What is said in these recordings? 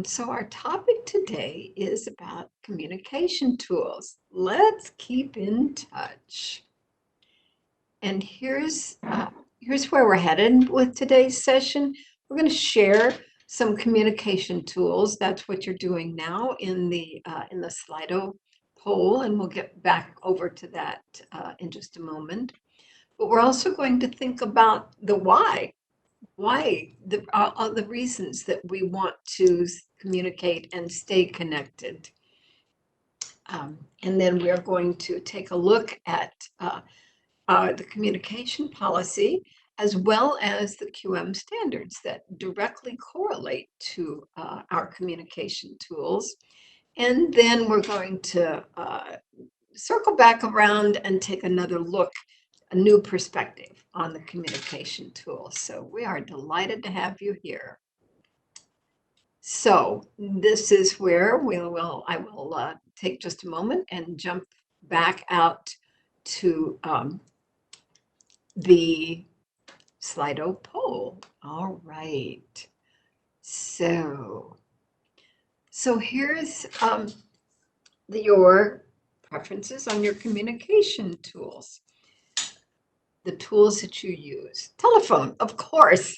So our topic today is about communication tools. Let's keep in touch. And here's where we're headed with today's session. We're going to share some communication tools. That's what you're doing now in the Slido poll, and we'll get back over to that in just a moment. But we're also going to think about the why all the reasons that we want to communicate and stay connected. And then we're going to take a look at the communication policy as well as the QM standards that directly correlate to our communication tools. And then we're going to circle back around and take another look, a new perspective on the communication tools. So we are delighted to have you here. So this is where I will take just a moment and jump back out to the Slido poll. All right. So here's your preferences on your communication tools. The tools that you use. Telephone, of course.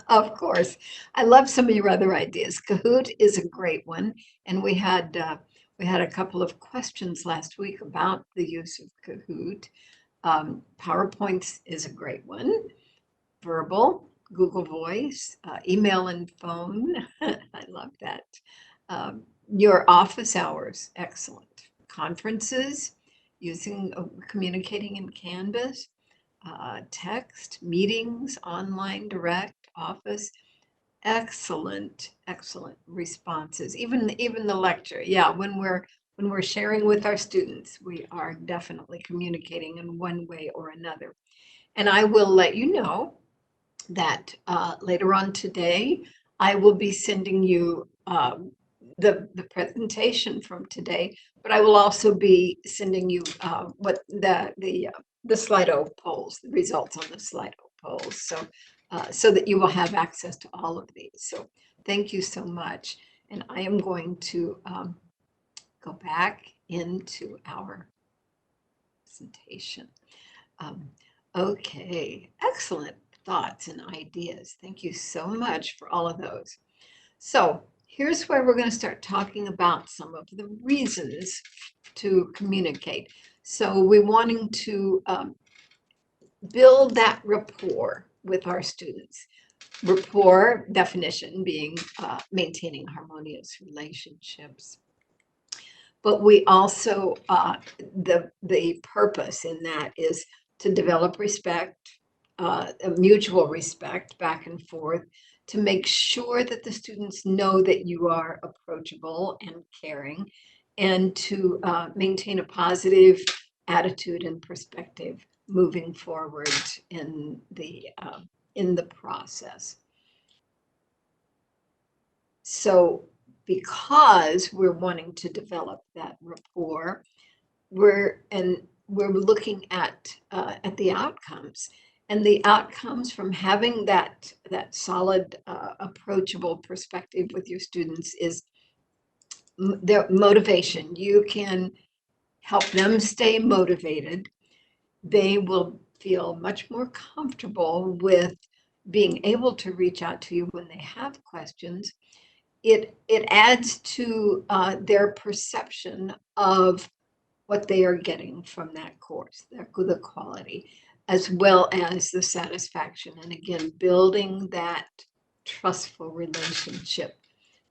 Of course. I love some of your other ideas. Kahoot is a great one. And we had a couple of questions last week about the use of Kahoot. PowerPoint is a great one. Verbal, Google Voice, email and phone. I love that. Your office hours, excellent. Conferences, communicating in Canvas. Text, meetings, online, direct, office, excellent responses. Even the lecture, yeah. When we're sharing with our students, we are definitely communicating in one way or another. And I will let you know that later on today, I will be sending you the presentation from today, but I will also be sending you what the Slido polls, the results on the Slido polls, so that you will have access to all of these. So thank you so much. And I am going to go back into our presentation. Okay, excellent thoughts and ideas. Thank you so much for all of those. So here's where we're going to start talking about some of the reasons to communicate. So we're wanting to build that rapport with our students. Rapport definition being maintaining harmonious relationships. But we also, the purpose in that is to develop respect, a mutual respect back and forth, to make sure that the students know that you are approachable and caring, and to maintain a positive attitude and perspective moving forward in the process. So because we're wanting to develop that rapport, we're looking at the outcomes. And the outcomes from having that solid, approachable perspective with your students is their motivation. You can help them stay motivated. They will feel much more comfortable with being able to reach out to you when they have questions. It adds to their perception of what they are getting from that course, the quality, as well as the satisfaction. And again, building that trustful relationship.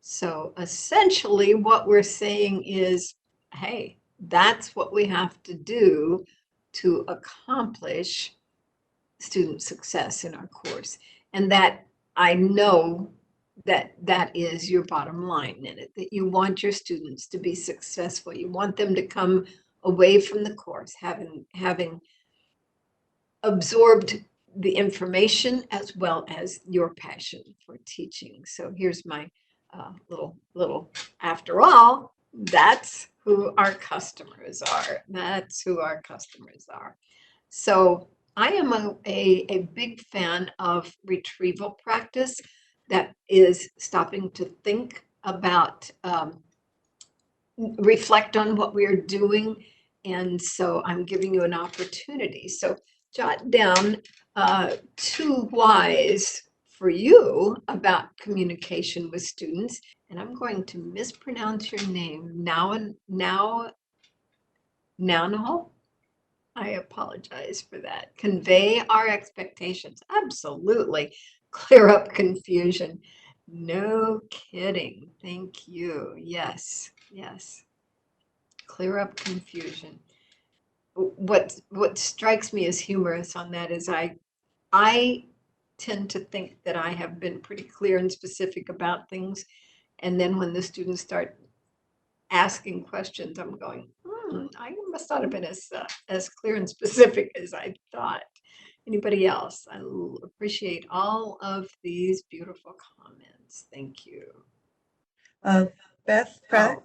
So essentially what we're saying is, hey, that's what we have to do to accomplish student success in our course. And that I know that is your bottom line in it, that you want your students to be successful. You want them to come away from the course having absorbed the information as well as your passion for teaching. So here's my little, after all, that's who our customers are. That's who our customers are. So I am a big fan of retrieval practice. That is stopping to think about reflect on what we are doing. And so I'm giving you an opportunity. So jot down 2 whys for you about communication with students. And I'm going to mispronounce your name now. I apologize for that. Convey our expectations. Absolutely. Clear up confusion. No kidding. Thank you. Yes, yes. Clear up confusion. What strikes me as humorous on that is I tend to think that I have been pretty clear and specific about things, and then when the students start asking questions, I'm going, I must not have been as clear and specific as I thought. Anybody else? I appreciate all of these beautiful comments. Thank you. Beth Pratt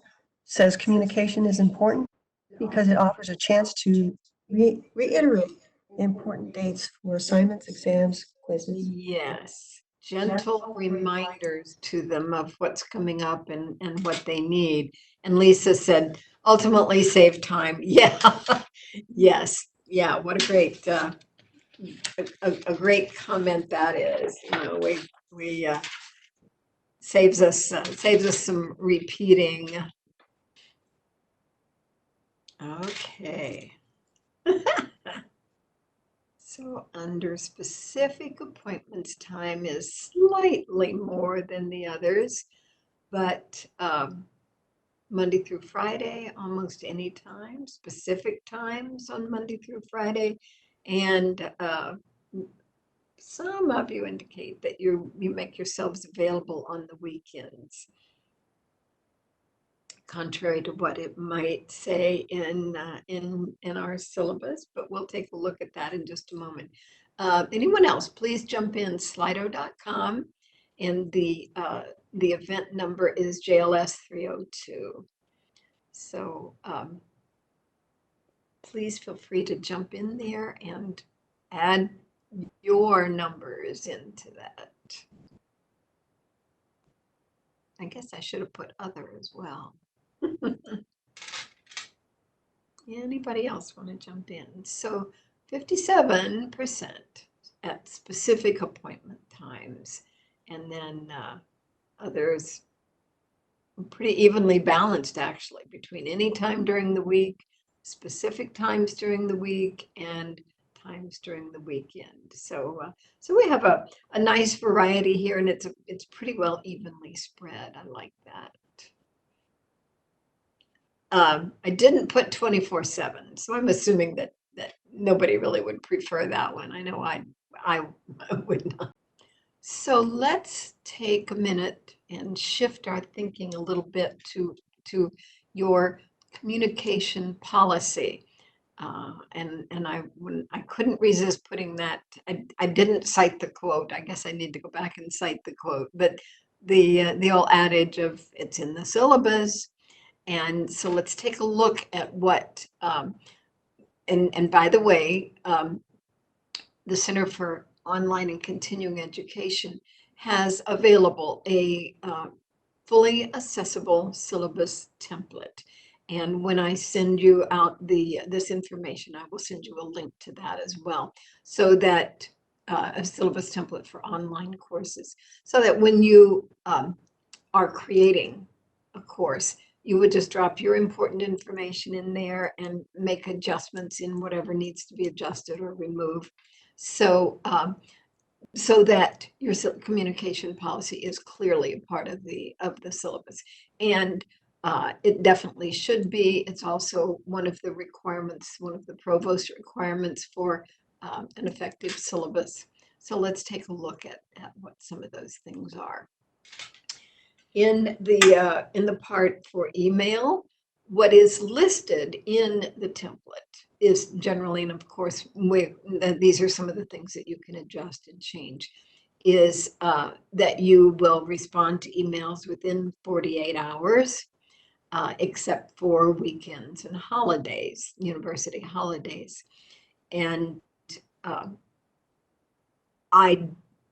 says communication is important because it offers a chance to reiterate important dates for assignments, exams, quizzes. Yes, gentle reminders to them of what's coming up and what they need. And Lisa said, ultimately save time. Yeah, yes, yeah. What a great, a great comment that is. You know, we saves us some repeating. Okay. So under specific appointments, time is slightly more than the others, but Monday through Friday, almost any time, specific times on Monday through Friday. And some of you indicate that you make yourselves available on the weekends, contrary to what it might say in our syllabus, but we'll take a look at that in just a moment. Anyone else, please jump in, slido.com, and the event number is JLS 302. So please feel free to jump in there and add your numbers into that. I guess I should have put other as well. Anybody else want to jump in? So 57% at specific appointment times, and then others pretty evenly balanced actually between any time during the week, specific times during the week, and times during the weekend. So so we have a nice variety here, and it's pretty well evenly spread. I like that. I didn't put 24/7, so I'm assuming that nobody really would prefer that one. I know I would not. So let's take a minute and shift our thinking a little bit to your communication policy. And I couldn't resist putting that. I didn't cite the quote. I guess I need to go back and cite the quote. But the old adage of it's in the syllabus. And so let's take a look at what, and by the way, the Center for Online and Continuing Education has available a fully accessible syllabus template. And when I send you out this information, I will send you a link to that as well, so that a syllabus template for online courses, so that when you are creating a course, you would just drop your important information in there and make adjustments in whatever needs to be adjusted or removed. So, so that your communication policy is clearly a part of the syllabus. And it definitely should be. It's also one of the requirements, one of the provost requirements for an effective syllabus. So let's take a look at what some of those things are. In the part for email, what is listed in the template is generally, and of course, these are some of the things that you can adjust and change, is that you will respond to emails within 48 hours, except for weekends and holidays, university holidays. And I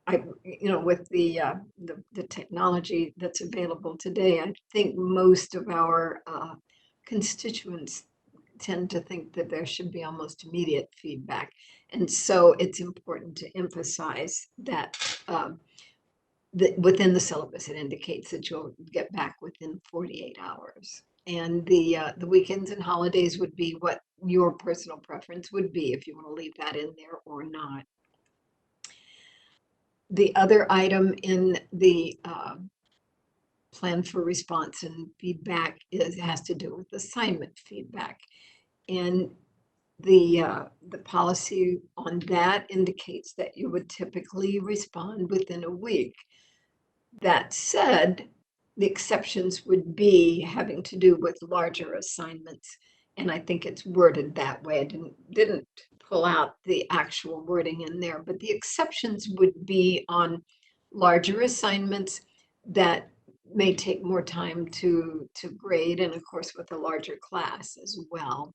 with the technology that's available today, I think most of our constituents tend to think that there should be almost immediate feedback. And so it's important to emphasize that within the syllabus, it indicates that you'll get back within 48 hours. And the weekends and holidays would be what your personal preference would be, if you want to leave that in there or not. The other item in the plan for response and feedback has to do with assignment feedback. And the policy on that indicates that you would typically respond within a week. That said, the exceptions would be having to do with larger assignments. And I think it's worded that way. I didn't pull out the actual wording in there, but the exceptions would be on larger assignments that may take more time to grade, and of course with a larger class as well.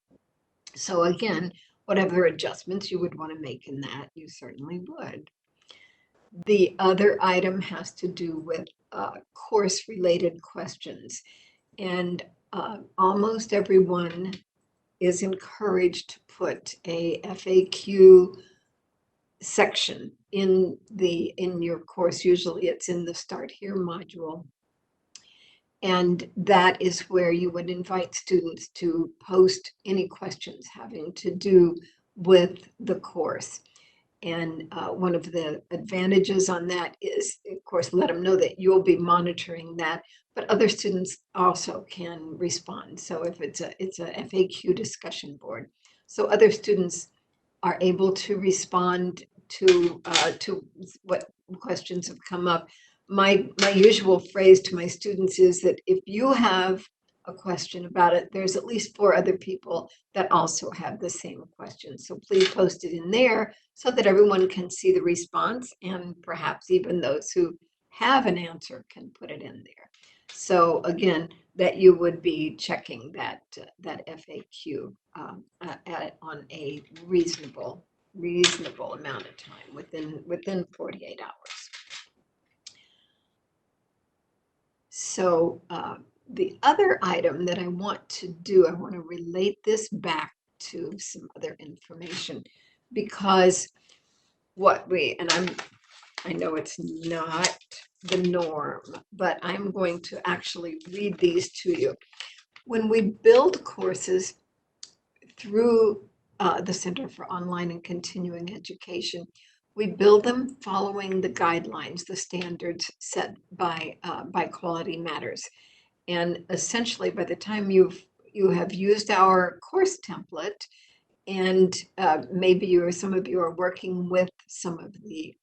So again, whatever adjustments you would want to make in that, you certainly would. The other item has to do with course-related questions. And almost everyone is encouraged to put a FAQ section in your course. Usually it's in the Start Here module. And that is where you would invite students to post any questions having to do with the course. And one of the advantages on that is, of course, let them know that you'll be monitoring that, but other students also can respond. So if it's a FAQ discussion board, so other students are able to respond to what questions have come up. My usual phrase to my students is that if you have a question about it, there's at least 4 other people that also have the same question. So please post it in there so that everyone can see the response, and perhaps even those who have an answer can put it in there. So again, that you would be checking that FAQ on a reasonable amount of time within 48 hours. So the other item that I want to do, I want to relate this back to some other information, because I know it's not the norm, but I'm going to actually read these to you. When we build courses through the Center for Online and Continuing Education, we build them following the guidelines, the standards set by Quality Matters. And essentially, by the time you have used our course template, and maybe some of you are working with some of the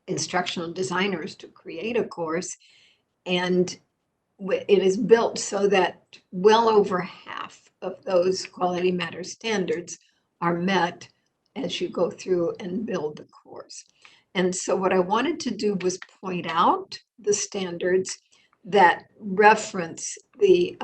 instructional designers to create a course, and it is built so that well over half of those Quality Matters standards are met as you go through and build the course. And so what I wanted to do was point out the standards that reference the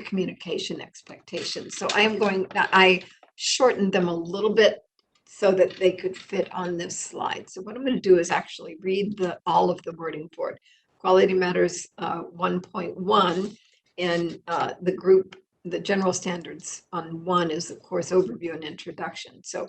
communication expectations. So I shortened them a little bit so that they could fit on this slide. So what I'm going to do is actually read all of the wording for it. Quality Matters 1.1, and the general standards on 1 is the course overview and introduction. So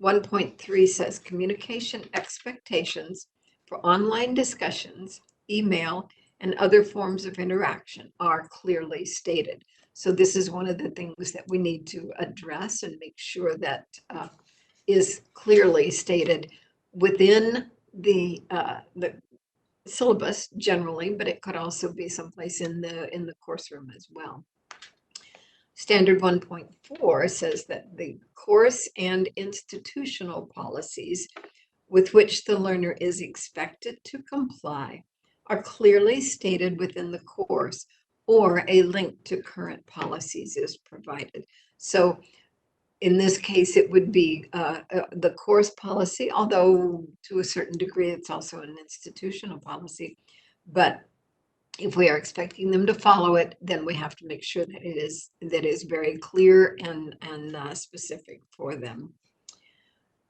1.3 says communication expectations for online discussions, email, and other forms of interaction are clearly stated. So this is one of the things that we need to address and make sure that is clearly stated within the syllabus generally, but it could also be someplace in the course room as well. Standard 1.4 says that the course and institutional policies with which the learner is expected to comply are clearly stated within the course, or a link to current policies is provided. So in this case, it would be the course policy, although to a certain degree, it's also an institutional policy. But if we are expecting them to follow it, then we have to make sure that it is very clear and specific for them.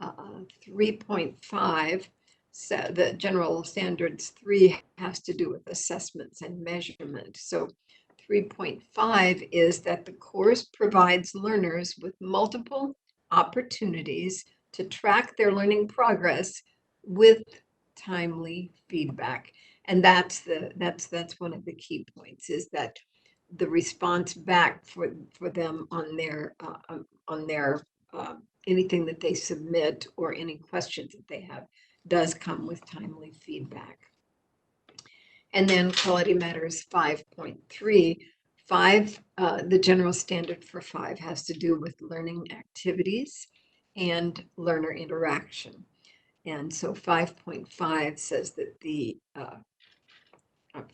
3.5 the general standards 3 has to do with assessments and measurement. So 3.5 is that the course provides learners with multiple opportunities to track their learning progress with timely feedback. And that's one of the key points, is that the response back for them on their anything that they submit or any questions that they have does come with timely feedback. And then Quality Matters 5.3. The general standard for 5 has to do with learning activities and learner interaction. And so 5.5 says that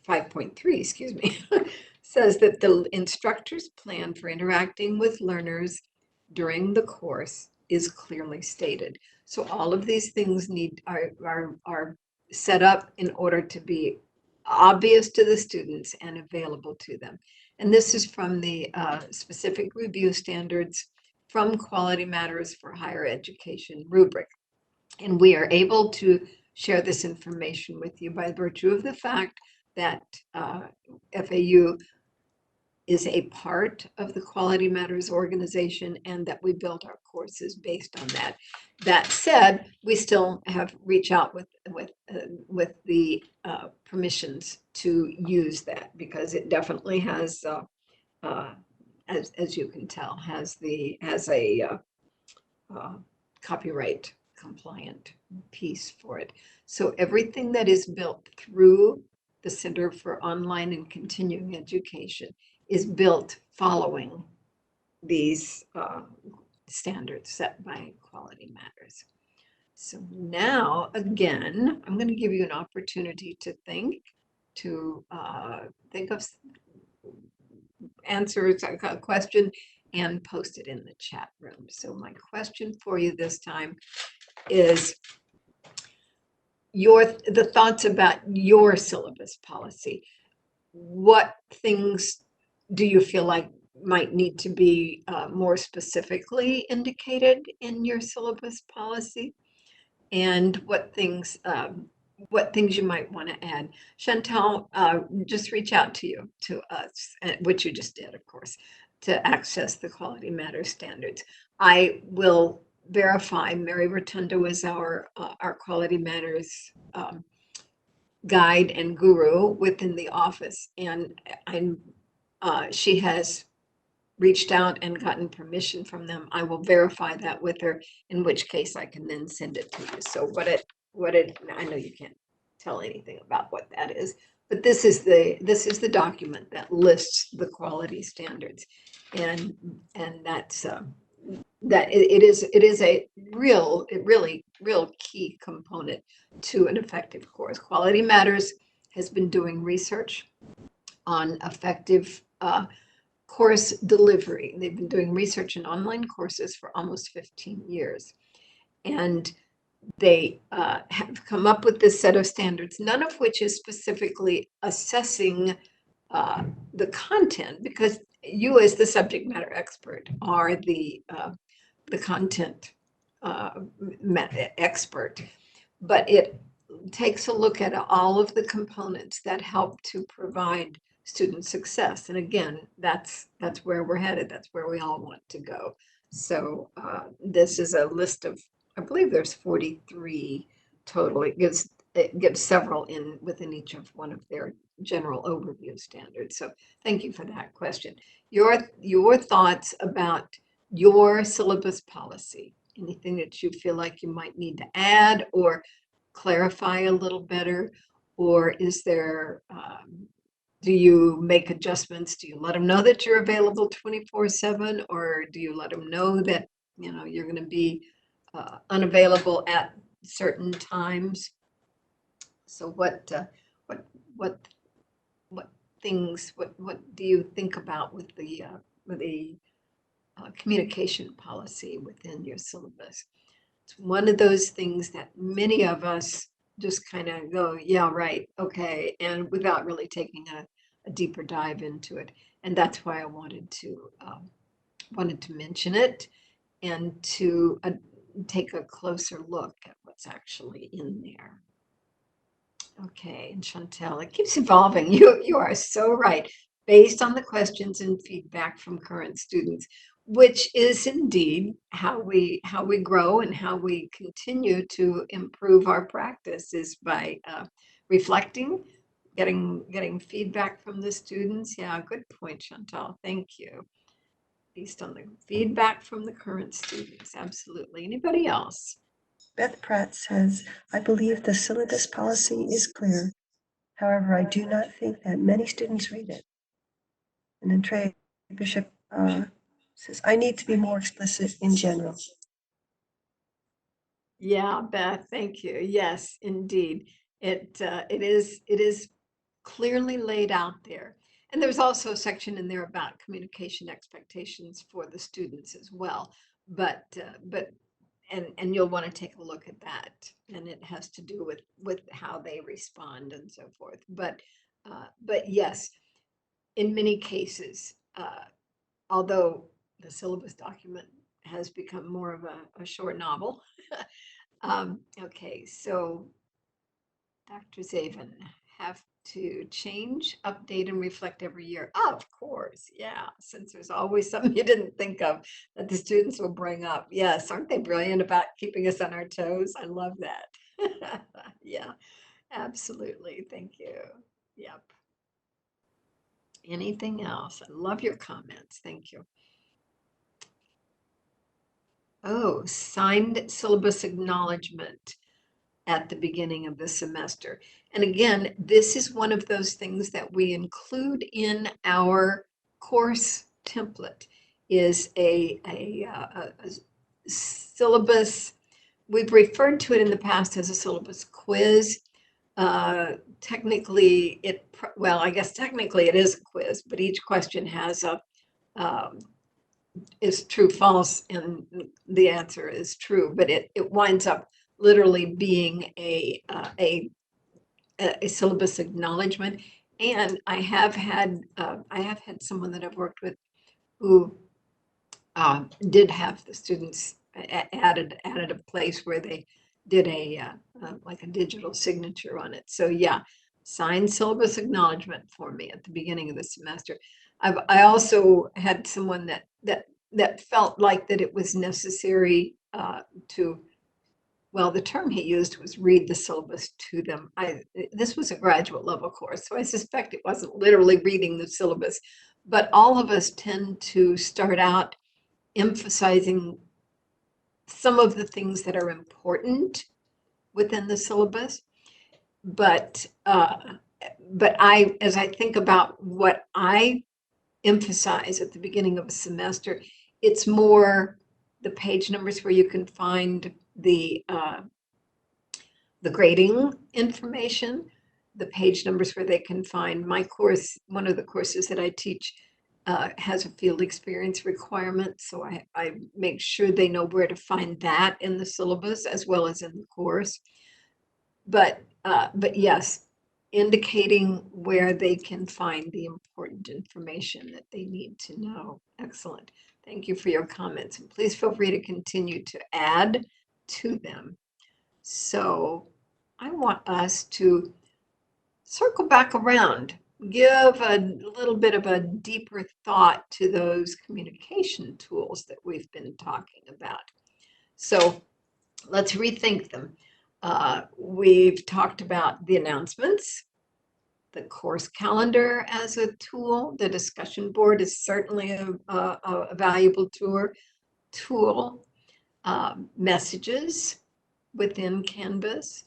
5.3, excuse me, says that the instructor's plan for interacting with learners during the course is clearly stated. So all of these things are set up in order to be obvious to the students and available to them. And this is from the specific review standards from Quality Matters for Higher Education rubric. And we are able to share this information with you by virtue of the fact that FAU is a part of the Quality Matters organization and that we build our courses based on that. That said, we still have reach out with the permissions to use that, because it definitely has, as you can tell, has a copyright compliant piece for it. So everything that is built through the Center for Online and Continuing Education is built following these standards set by Quality Matters. So now, again, I'm going to give you an opportunity to think of answers, a question, and post it in the chat room. So my question for you this time is the thoughts about your syllabus policy. What things do you feel like might need to be more specifically indicated in your syllabus policy? And what things you might want to add? Chantal, just reach out to us, which you just did, of course, to access the Quality Matters standards. I will verify. Mary Rotundo is our Quality Matters guide and guru within the office, and she has reached out and gotten permission from them. I will verify that with her, in which case I can then send it to you. So I know you can't tell anything about what that is, but this is the document that lists the quality standards, and that's that it is a really key component to an effective course. Quality Matters has been doing research on effective course delivery. They've been doing research in online courses for almost 15 years. And they have come up with this set of standards, none of which is specifically assessing the content, because you, as the subject matter expert, are the content expert. But it takes a look at all of the components that help to provide student success. And again, that's where we're headed. That's where we all want to go. So this is a list of, I believe there's 43 total. It gives several within each of one of their general overview standards. So thank you for that question. Your thoughts about your syllabus policy, anything that you feel like you might need to add or clarify a little better, or is there, do you make adjustments? Do you let them know that you're available 24/7, or do you let them know that you're going to be unavailable at certain times? So what things what do you think about with the communication policy within your syllabus? It's one of those things that many of us just kind of go, yeah, right, okay, and without really taking a deeper dive into it. And that's why I wanted to mention it and to take a closer look what's actually in there. Okay, and Chantel, it keeps evolving. You are so right. Based on the questions and feedback from current students, which is indeed how we grow and how we continue to improve our practice is by reflecting, getting feedback from the students. Yeah, good point, Chantal. Thank you. Based on the feedback from the current students, absolutely. Anybody else? Beth Pratt says, I believe the syllabus policy is clear. However, I do not think that many students read it. And then Trey Bishop says, I need to be more explicit in general. Yeah, Beth, thank you. Yes, indeed. It is clearly laid out there. And there's also a section in there about communication expectations for the students as well. But and you'll want to take a look at that. And it has to do with how they respond and so forth. But yes, in many cases, although the syllabus document has become more of a short novel. Okay, so Dr. Zaven, have to change, update, and reflect every year. Of course, yeah, since there's always something you didn't think of that the students will bring up. Yes, aren't they brilliant about keeping us on our toes? I love that. Yeah, absolutely. Thank you. Yep. Anything else? I love your comments. Thank you. Oh, signed syllabus acknowledgement at the beginning of the semester. And again, this is one of those things that we include in our course template is a syllabus. We've referred to it in the past as a syllabus quiz. Technically, well, I guess technically it is a quiz, but each question has a um, is true, false, and the answer is true, but it winds up literally being a syllabus acknowledgement. And I have had someone that I've worked with who did have the students added a place where they did like a digital signature on it. So yeah, signed syllabus acknowledgement for me at the beginning of the semester. I also had someone that felt like that it was necessary to, well, the term he used was read the syllabus to them. This was a graduate level course, so I suspect it wasn't literally reading the syllabus, but all of us tend to start out emphasizing some of the things that are important within the syllabus. But as I think about what I emphasize at the beginning of a semester, it's more the page numbers where you can find the grading information, the page numbers where they can find my course. One of the courses that I teach has a field experience requirement, so I make sure they know where to find that in the syllabus as well as in the course. But yes, indicating where they can find the important information that they need to know. Excellent. Thank you for your comments, and please feel free to continue to add to them. So I want us to circle back around, give a little bit of a deeper thought to those communication tools that we've been talking about. So let's rethink them. We've talked about the announcements, the course calendar as a tool. The discussion board is certainly a valuable tool. Messages within Canvas,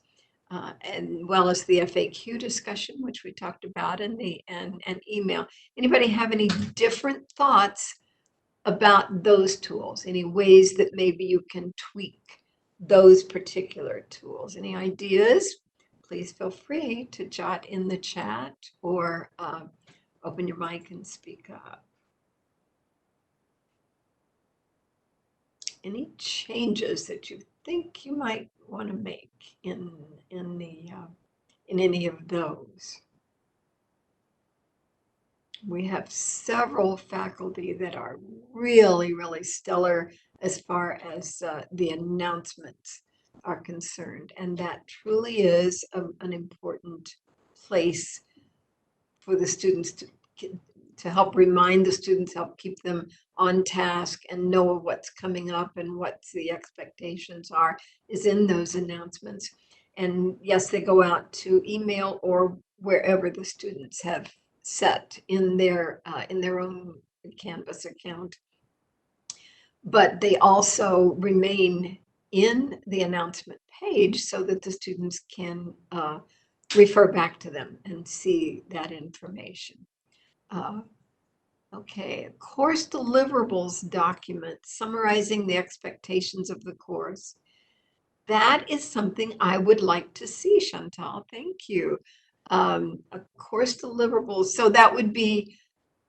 and well as the FAQ discussion, which we talked about, and email. Anybody have any different thoughts about those tools? Any ways that maybe you can tweak those particular tools? Any ideas? Please feel free to jot in the chat or open your mic and speak up. Any changes that you think you might want to make in any of those? We have several faculty that are really, really stellar as far as the announcements are concerned. And that truly is an important place for the students to help remind the students, help keep them on task and know what's coming up and what the expectations are, is in those announcements. And yes, they go out to email or wherever the students have set in their own Canvas account. But they also remain in the announcement page so that the students can refer back to them and see that information. Uh, Okay, course deliverables document summarizing the expectations of the course. That is something I would like to see, Chantal. Thank you. A course deliverables. So that would be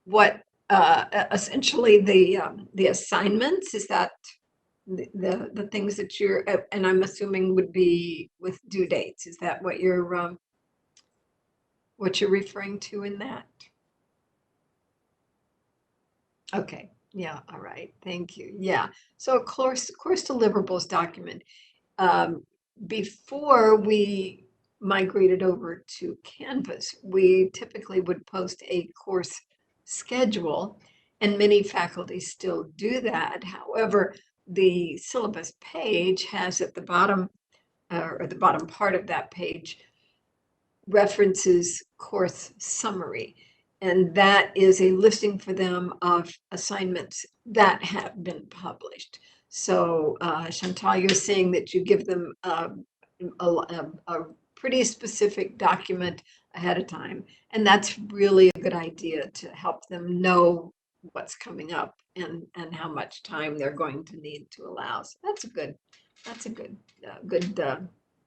what essentially the assignments. Is that the things that you're and I'm assuming would be with due dates. Is that what you're referring to in that? Okay, yeah, all right, thank you. Yeah, so course deliverables document. Um, Before we migrated over to Canvas, we typically would post a course schedule, and many faculty still do that. However, the syllabus page has at the bottom, or the bottom part of that page, references course summary. And that is a listing for them of assignments that have been published. So Chantal, you're saying that you give them a pretty specific document ahead of time. And that's really a good idea to help them know what's coming up and how much time they're going to need to allow. So that's a good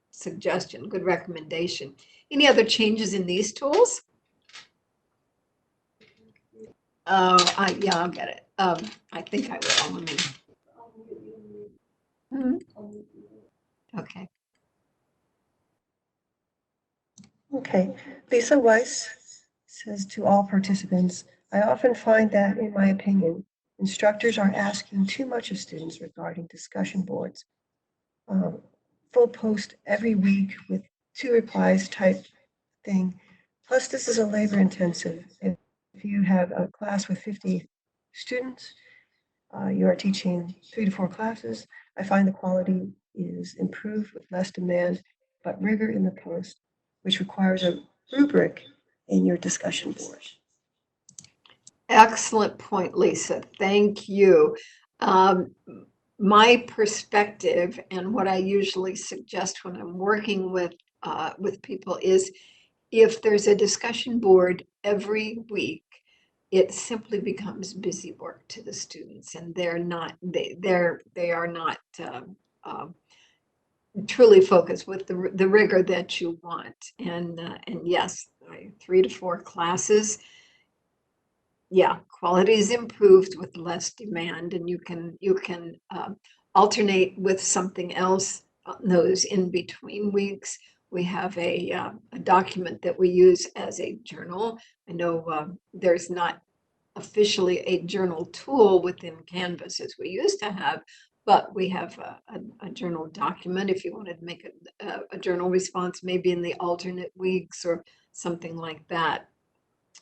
suggestion, good recommendation. Any other changes in these tools? Yeah, I'll get it. I think I will. Let me. Mhm. Okay. Okay, Lisa Weiss says to all participants, I often find that, in my opinion, instructors are asking too much of students regarding discussion boards. Full post every week with 2 replies type thing. Plus, this is a labor intensive. If you have a class with 50 students, you are teaching 3 to 4 classes. I find the quality is improved with less demand, but rigor in the post, which requires a rubric in your discussion board. Excellent point, Lisa. Thank you. Um, my perspective and what I usually suggest when I'm working with people is if there's a discussion board every week, it simply becomes busy work to the students, and they are not truly focused with the rigor that you want. And yes, 3 to 4 classes. Yeah, quality is improved with less demand, and you can alternate with something else those in between weeks. We have a document that we use as a journal. I know there's not officially a journal tool within Canvas as we used to have, but we have a journal document if you wanted to make a journal response, maybe in the alternate weeks or something like that.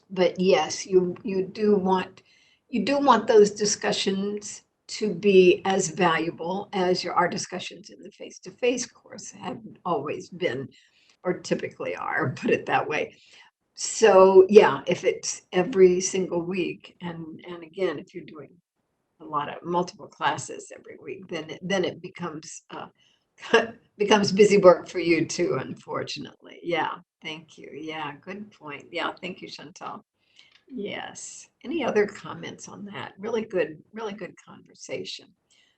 But yes, you do want those discussions to be as valuable as our discussions in the face-to-face course have always been, or typically are, put it that way. So yeah, if it's every single week, and again, if you're doing a lot of multiple classes every week, then it becomes becomes busy work for you too, unfortunately. Yeah, thank you. Yeah, good point. Yeah, thank you, Chantal. Yes. Any other comments on that? Really good conversation.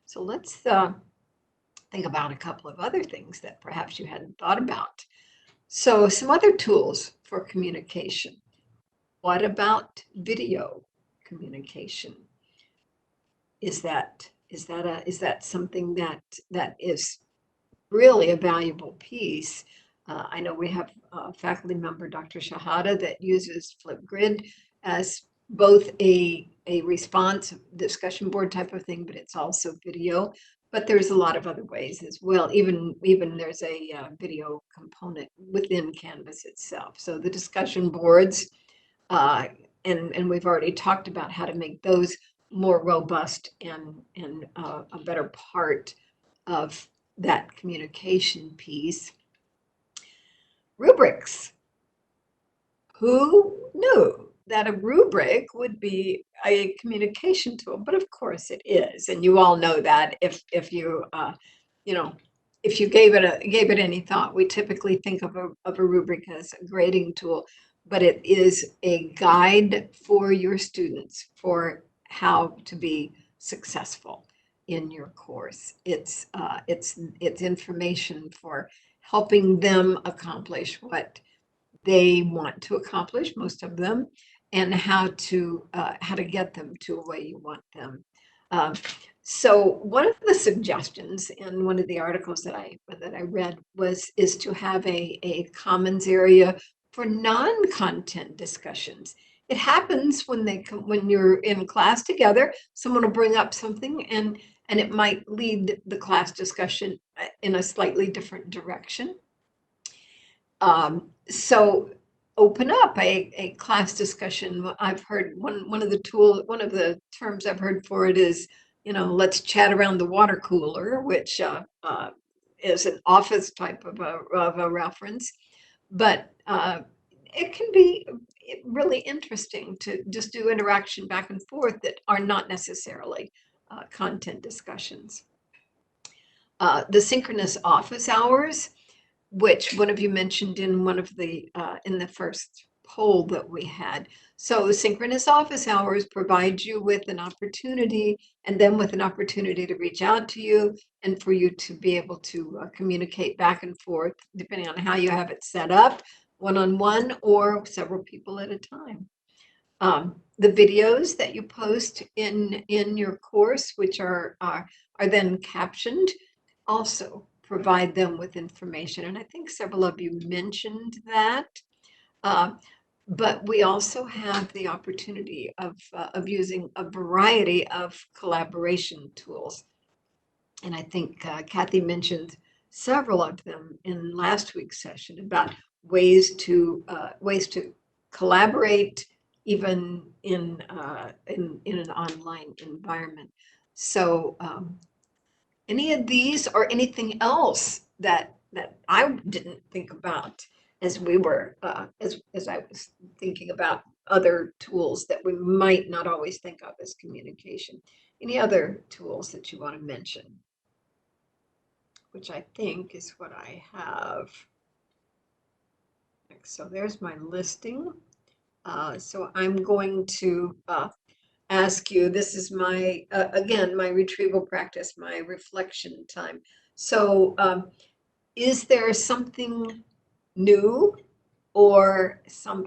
So let's think about a couple of other things that perhaps you hadn't thought about. So some other tools for communication. What about video communication? Is that something that is really a valuable piece? I know we have a faculty member, Dr. Shahada, that uses Flipgrid as both a response discussion board type of thing, but it's also video. but there's a lot of other ways as well. Even there's a video component within Canvas itself. So the discussion boards, and we've already talked about how to make those more robust and a better part of that communication piece. Rubrics. Who knew that a rubric would be a communication tool? But of course it is, and you all know that if you you know if you gave it any thought. We typically think of a rubric as a grading tool, but it is a guide for your students for how to be successful in your course. It's information for helping them accomplish what they want to accomplish, most of them, and how to get them to where you want them. Um, so one of the suggestions in one of the articles that I read is to have a commons area for non-content discussions. It happens when when you're in class together, someone will bring up something and it might lead the class discussion in a slightly different direction. So open up a class discussion. I've heard one of the terms I've heard for it is, let's chat around the water cooler, which is an office type of a reference. But it can be really interesting to just do interaction back and forth that are not necessarily content discussions. The synchronous office hours, which one of you mentioned in one of the in the first poll that we had. So synchronous office hours provide you with an opportunity, and then with an opportunity to reach out to you and for you to be able to communicate back and forth, depending on how you have it set up, one-on-one or several people at a time. The videos that you post in your course, which are then captioned, also provide them with information. And I think several of you mentioned that. But we also have the opportunity of using a variety of collaboration tools. And I think Kathy mentioned several of them in last week's session about ways to collaborate even in an online environment. So any of these or anything else that I didn't think about as we were as I was thinking about other tools that we might not always think of as communication. Any other tools that you want to mention? Which I think is what I have. So there's my listing. So I'm going to ask you, this is my, again, my retrieval practice, my reflection time. So is there something new or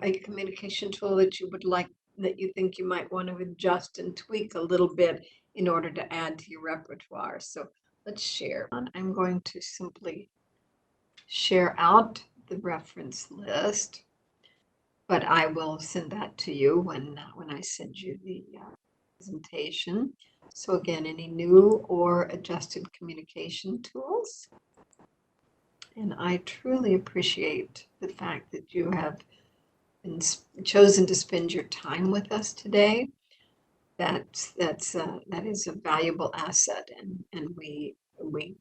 a communication tool that you would like, that you think you might want to adjust and tweak a little bit in order to add to your repertoire? So let's share. I'm going to simply share out the reference list, but I will send that to you when I send you the presentation. So again, any new or adjusted communication tools? And I truly appreciate the fact that you have chosen to spend your time with us today. That is a valuable asset, and we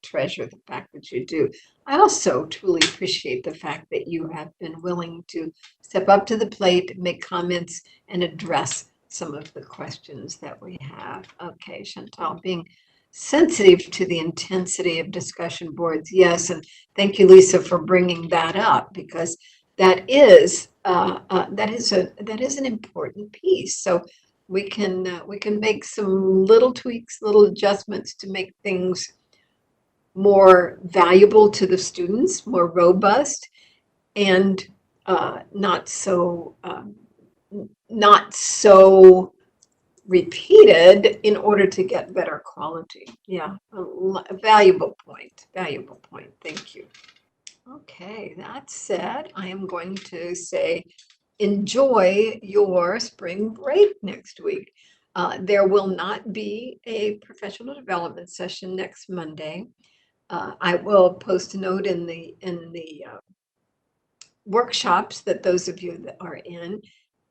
treasure the fact that you do. I also truly appreciate the fact that you have been willing to step up to the plate, make comments, and address some of the questions that we have. Okay, Chantal, being sensitive to the intensity of discussion boards, yes, and thank you, Lisa, for bringing that up, because that is an important piece. So we can make some little tweaks, little adjustments to make things more valuable to the students, more robust, and not so repeated in order to get better quality. Yeah, a valuable point. Valuable point. Thank you. Okay, that said, I am going to say enjoy your spring break next week. There will not be a professional development session next Monday. I will post a note in the workshops that those of you that are in,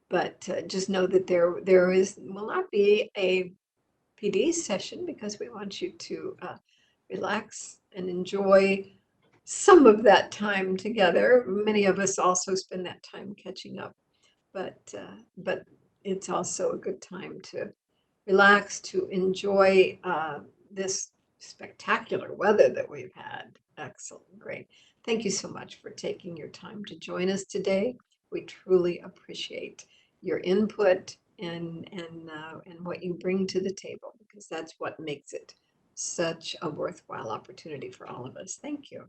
but just know that there will not be a PD session because we want you to relax and enjoy some of that time together. Many of us also spend that time catching up, but it's also a good time to relax, to enjoy this spectacular weather that we've had. Excellent, great. Thank you so much for taking your time to join us today. We truly appreciate your input and what you bring to the table, because that's what makes it such a worthwhile opportunity for all of us. Thank you.